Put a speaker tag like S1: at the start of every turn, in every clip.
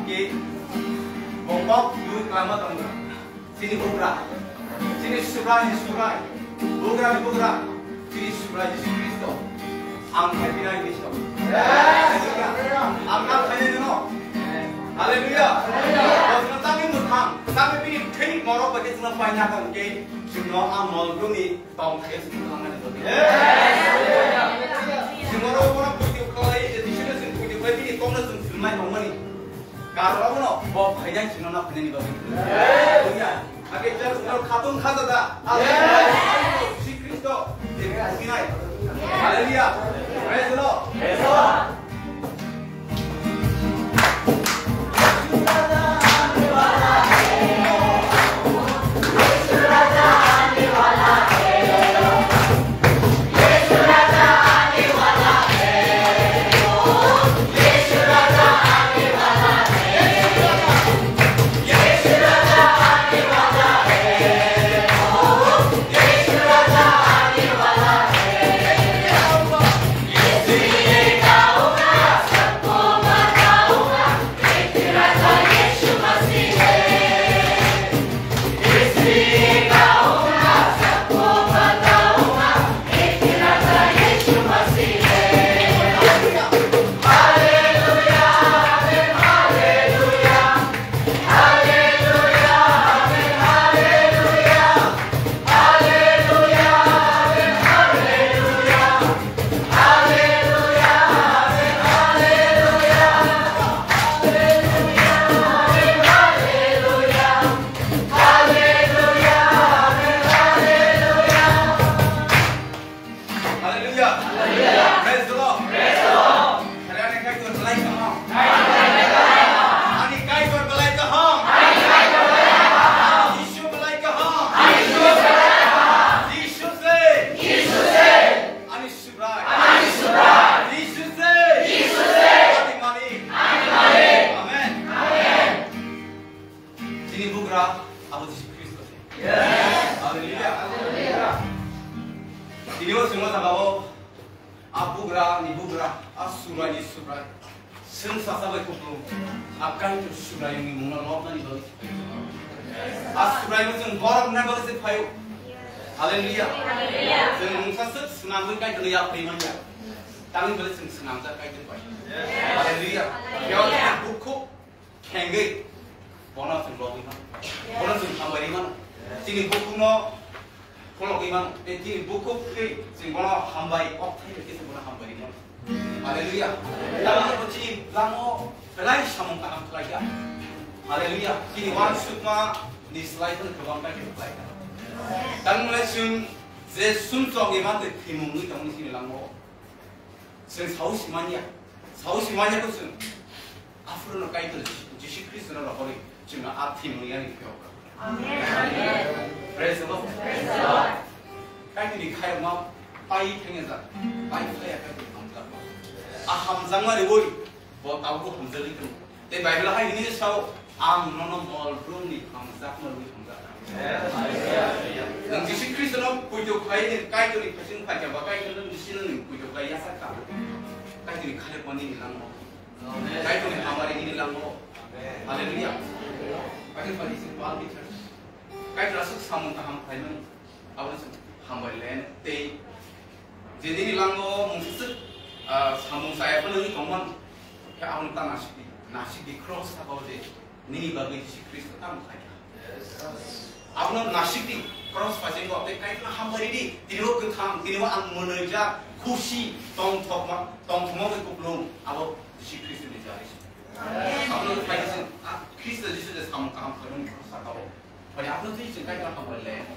S1: कि bokok duit lama tangga sini bugra sini subrai bugra sini subrai Yesus Kristo am happy na Kristo am na khane no haleluya bosna tami mutham tami pini thei moro bage sna paina kan ke sino am molguni tong khes ngana do singoro kora puti kai edishina sin puti kai pini tongna sin filmai tongmani kalau no bawa banyak sih nona punya nih babi. Ya, agak jelas kalau katun kata dah. Haleluya, si Kristo, sinai. Haleluya, praise the Lord. Praise the Lord. 사오시만이야 것은 앞으로는 까이들 예수 그리스도를 버리 지금 앞팀을 이야기 배웠고. 아멘. 그래서 까이들이 가요 막 빠이 팽에서 빠이 플레이야 까이들이 감자. 아 함장만이 보이 뭐 따고 함자리 좀. 내 바이블 하이 니네 사오 암노노 몰브론이 감자만 우리 감자. 능 예수 그리스도는 보이도 가이들 까이들이 가진 파자 봐 까이들은 지시는 보이도 가이 야삭다. 까이들이 칼에 번이 일랑 뭐. 까이들이 가마리 일랑 뭐. 할렐루야. 까이들 빨리 있을 거 알기 잘. 까이들 아서 사문가 한 파이면 아버지 한 번에 때 jadi nilang mo mungkin samung saya pun ini kawan ya awal tak nasi di cross tak kau deh ni bagi si Kristus tak mungkin awal nasi di cross pasien kau deh kaitlah hamba ini tiru ketam tiru ang menerja kusi tong thoma ke kuplung awal si Kristus dijari awal pasien Kristus itu dah samung kaham kerana cross tak kau pada awal tu itu kaitlah hamba leh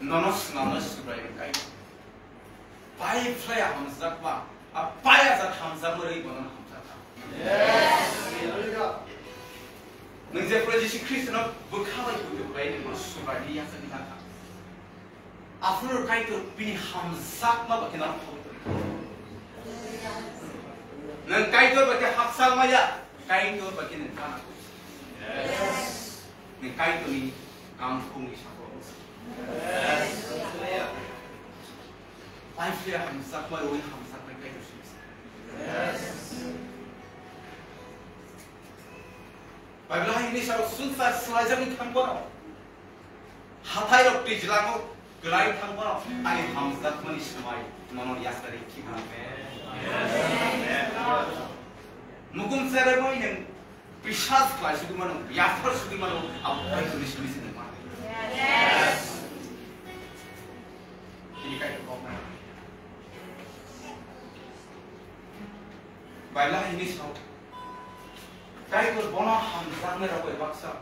S1: 너는 승하는 수라이는 까이 바이 플레야 함삭마 아 바야자 함삭을 이거는 함삭다 능제 프로지시 크리스는 북하가 이거 바이는 뭐 수라이 야선이다 앞으로 까이도 비 함삭마 밖에 나는 하고 는 까이도 밖에 합삭마야 까이도 밖에는 가나 는 까이도니 강풍이 샤고 바이플레 함삭마 오이 함삭마 까이도 수 있어 바이블 하이니 샤로 순사 슬라이저니 탐보나 하타이로 비지라고 글라이 탐보나 아니 함삭마니 시마이 너는 야스다리 키하네 무금 세레모니는 비샤스 클라스 수기만은 야스터 수기만은 아무까지 소리 심리시는 거야. 그러니까 이거 바일라 ini sao cái tôi bỏ nó hầm sang nơi đâu vậy bác sao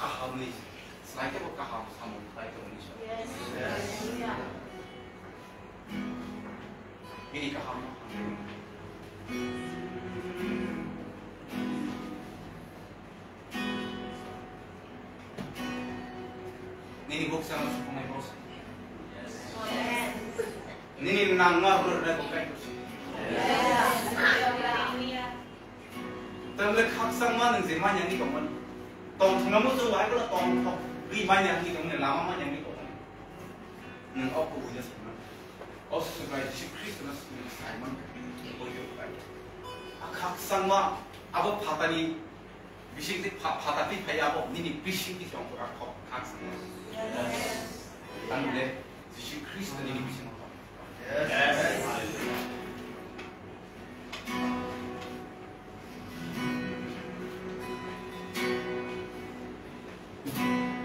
S1: cả hầm này lại cái cả hầm hầm lại cái này sao ini cả hầm Nini buksan sa pumay boss. Nini nangga berada bukai boss. Tapi khaksan mana nzi mana yang ni kaman. Tong thang namu tu wahai kalau tong thong ri mana yang ni kaman lama mana yang ni kaman. Nang aku punya sebenarnya. Os sebagai si Kristus ni Simon boleh bukai. Khaksan mana abu patani bising ti patati payah abu nini bising ti siapa aku khaksan. 안돼 예수 그리스도님이 미신 것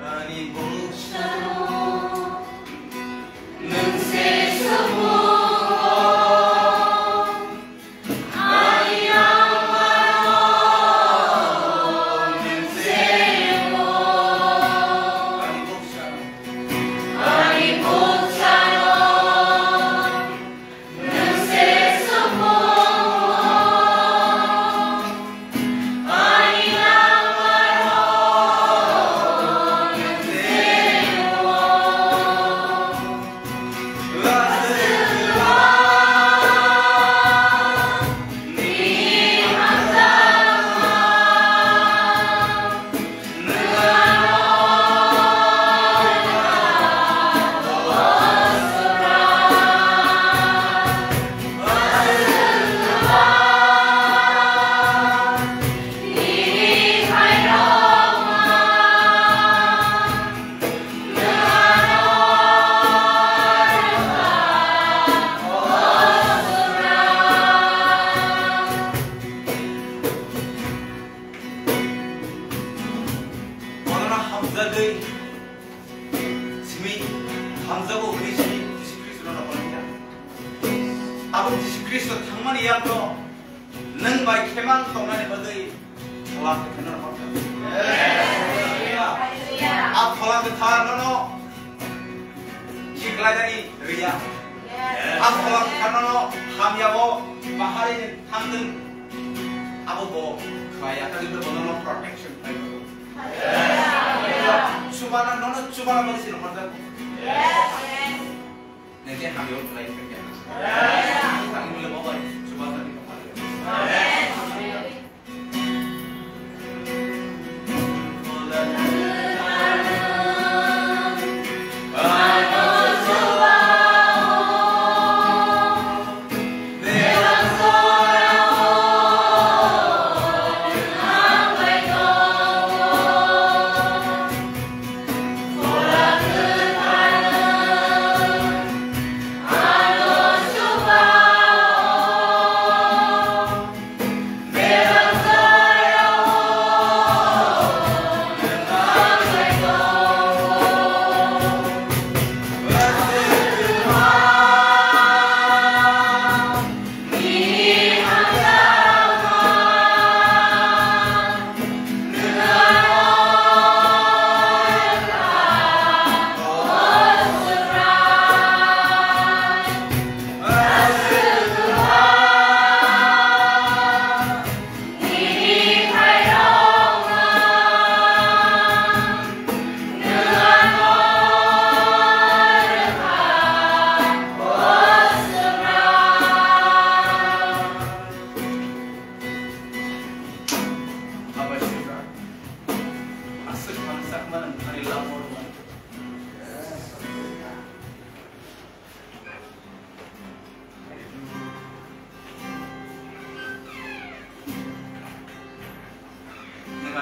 S1: 아니 보시오 능세 소모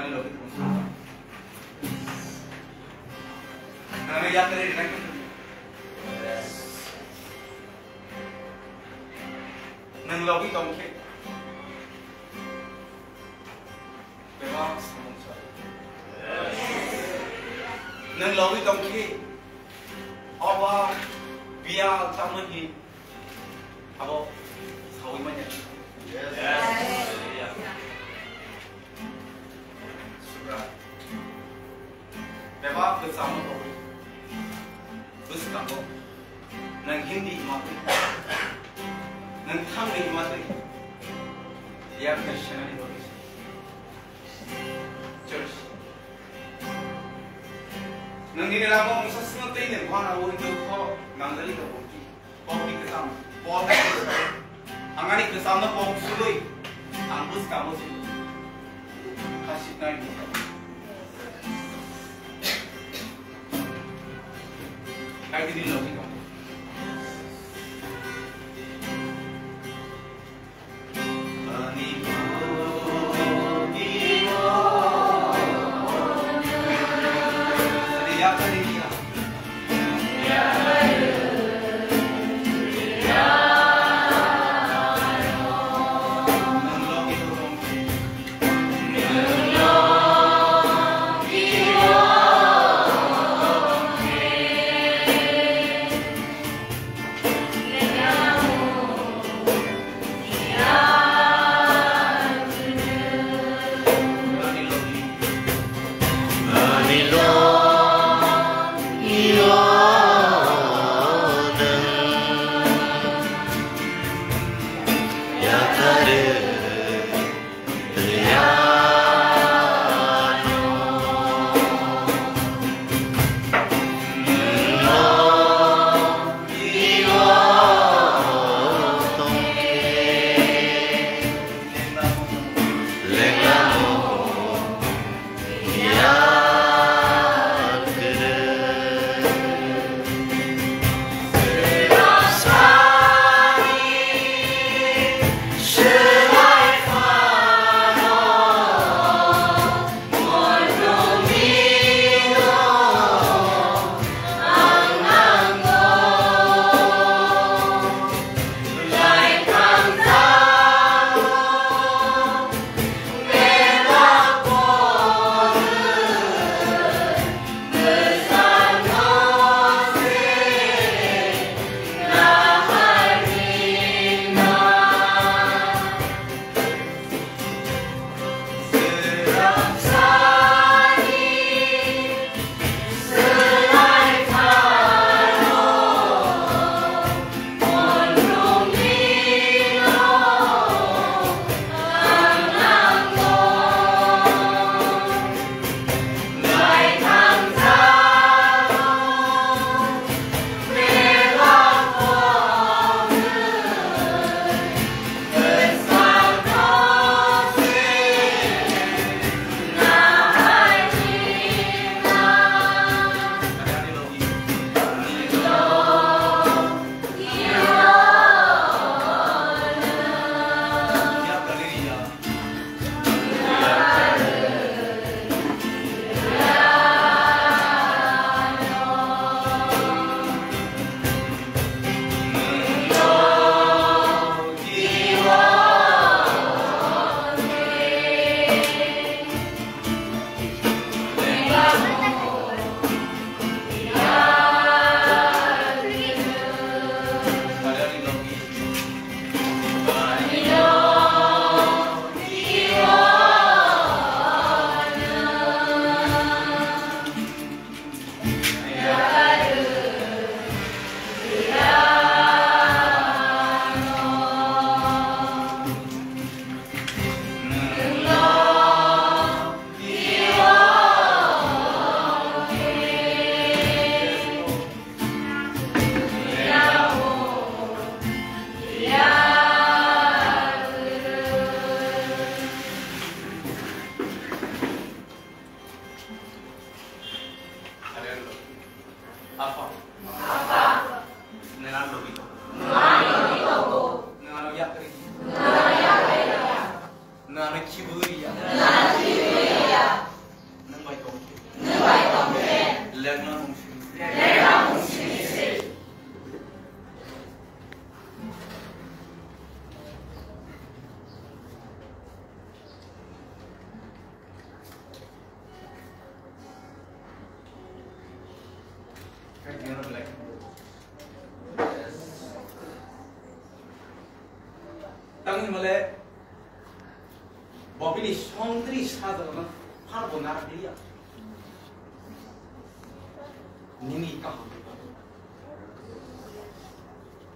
S1: Nang logi tong nang yatra rin lang nang logi tong ke beba samongsa nang logi tong ke aba biya tamani abo sawi manya beba ke sama ko bus kamu nang hindi mati nang thang ni mati dia Krishna ni bagi church nang ni la mo sa sunod tay ni bana wo do ko nang dali ko kopi ke sam pot angani ke sam na pok suloi ang bus kamu si kasih nai Kaya din logi ko. 땅이 말에 법인이 성들이 사들어는 하나도 나라들이야.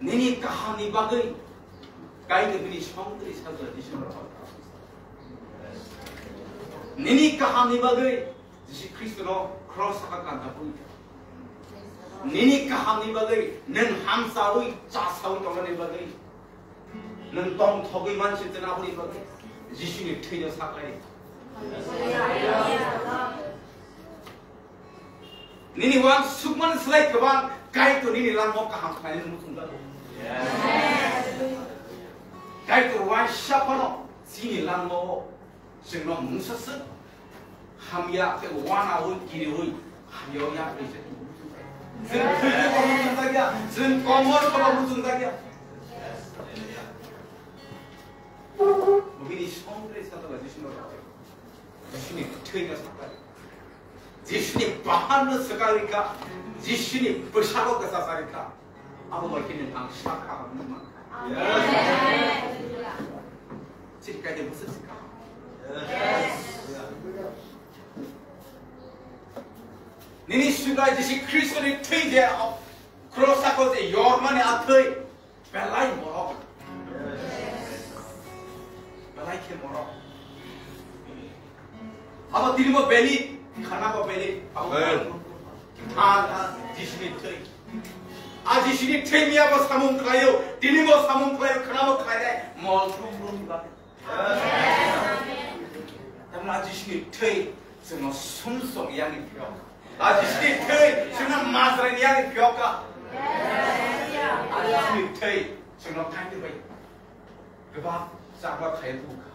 S1: 니니까 하니바그리 가이드들이 성들이 사들어 지시는 니니까 하니바그리 지시 크리스토로 크로스가 간다 보이죠. 니니까 하니바그리 는 함사의 짜사의 동안이바그리 는 동턱의만 실전아 보이바그리 지시니 틀려 사가리 니니 왕 숙만 슬라이 그방 가이드 니니 랑목과 함께하는 무슨 거 가이드 왕 샤파노 지니 랑목 정말 뭉쳤어 함야 그 와나의 길이의 함여야 이제 무슨 생각이야 무슨 거머리가 무슨 생각이야 우리니 성들의 사도가 주신 거라고 주신이 트이가 사까리 지신이 바하는 스가리까 지신이 버샤고 사사리까 아무가 기는 당 시작하고 있는 지금까지 무슨 쓸까 니니 수가 지시 크리스토의 트이제 크로사코제 요르만의 아트의 벨라이 뭐라 벨라이케 뭐라 아마 디리모 벨리 खाना पहले जिसने आज जिसने ठेमिया को सामुं खायो दिल्ली को सामुं खायो खाना को खाया मॉल रूम बात तब आज जिसने ठे सुनो सुनसों यानी क्यों आज जिसने ठे सुनो मासरन यानी क्यों का आज जिसने ठे सुनो खाने भाई कबाब साबा खाए तो का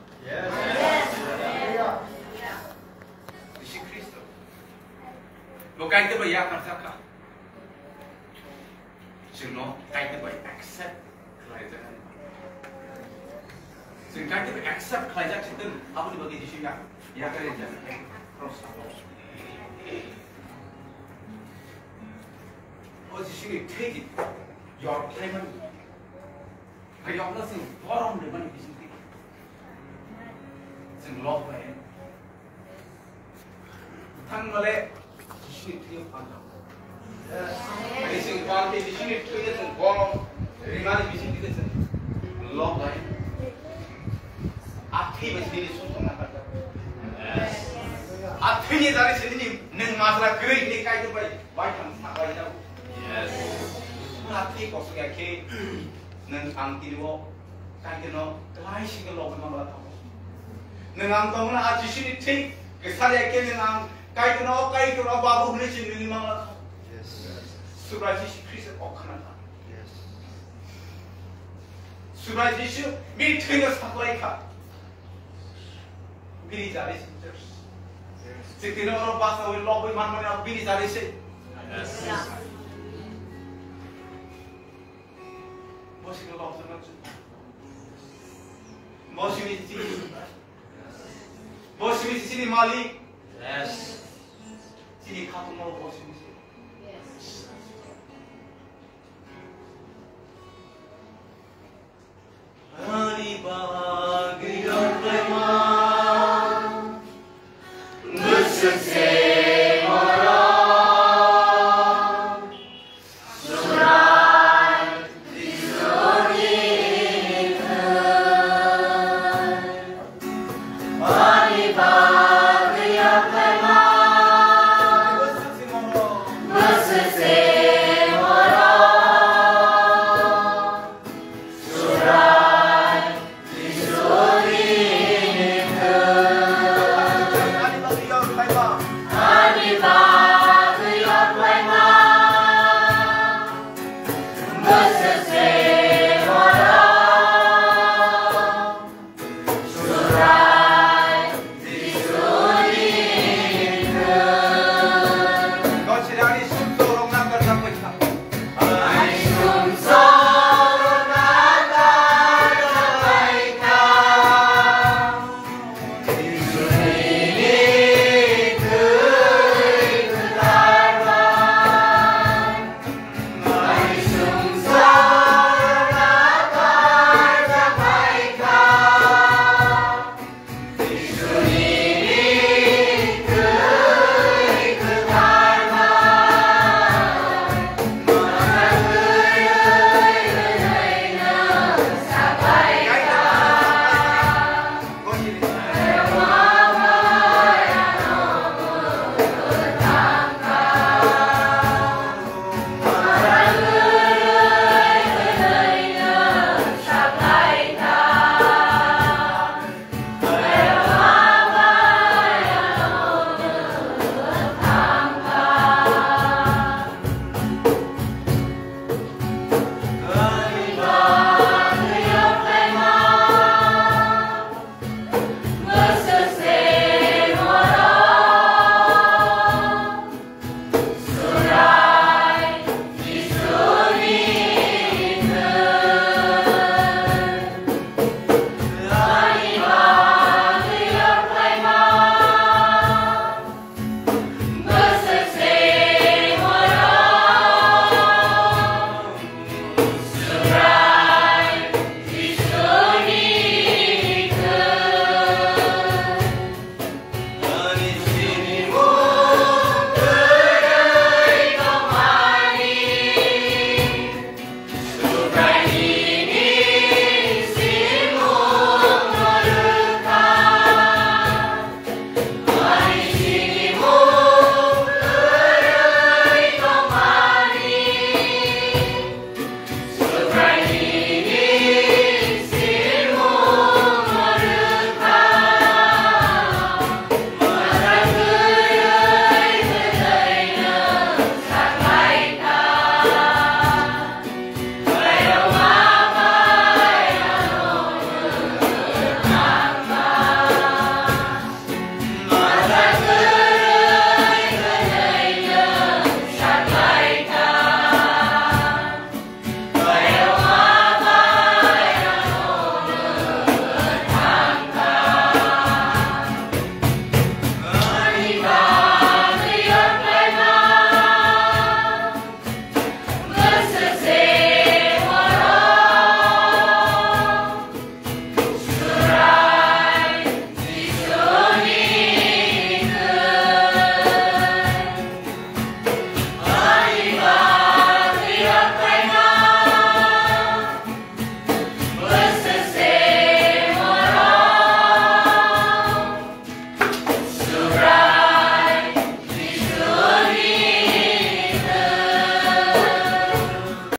S1: lo kai te bai ya kan saka sino kai te bai accept khai ja kan sin kai te bai accept khai ja chitin abu ni bagi disi ya kare ja cross o disi ni take it your payment kai yok na sin forum de mani disi ti sin lo bai thang male Racing car ke disi ni tuye sen gom rimani bisi ni sen lock line athi bisi ni sun na kata athi ni dari sen ni neng masra grey ni kai tu bai bai tham sa bai da yes athi ko suya ke neng ang ti wo kai ke no lai si ke lo ma ba tha neng ang tong na a disi ni thik ke sare ke neng ang kai tu no babu ni sin ni ma la Surajis Christ okhanata. Yes. Surajis mi thina saklai kha. Biri jare se. Sikino ro basa we loboi man mane biri jare se. Yes. Mosino lobsa na chu. Mosini sini malik. Yes. Sini khatu mo mosini. Hari Baba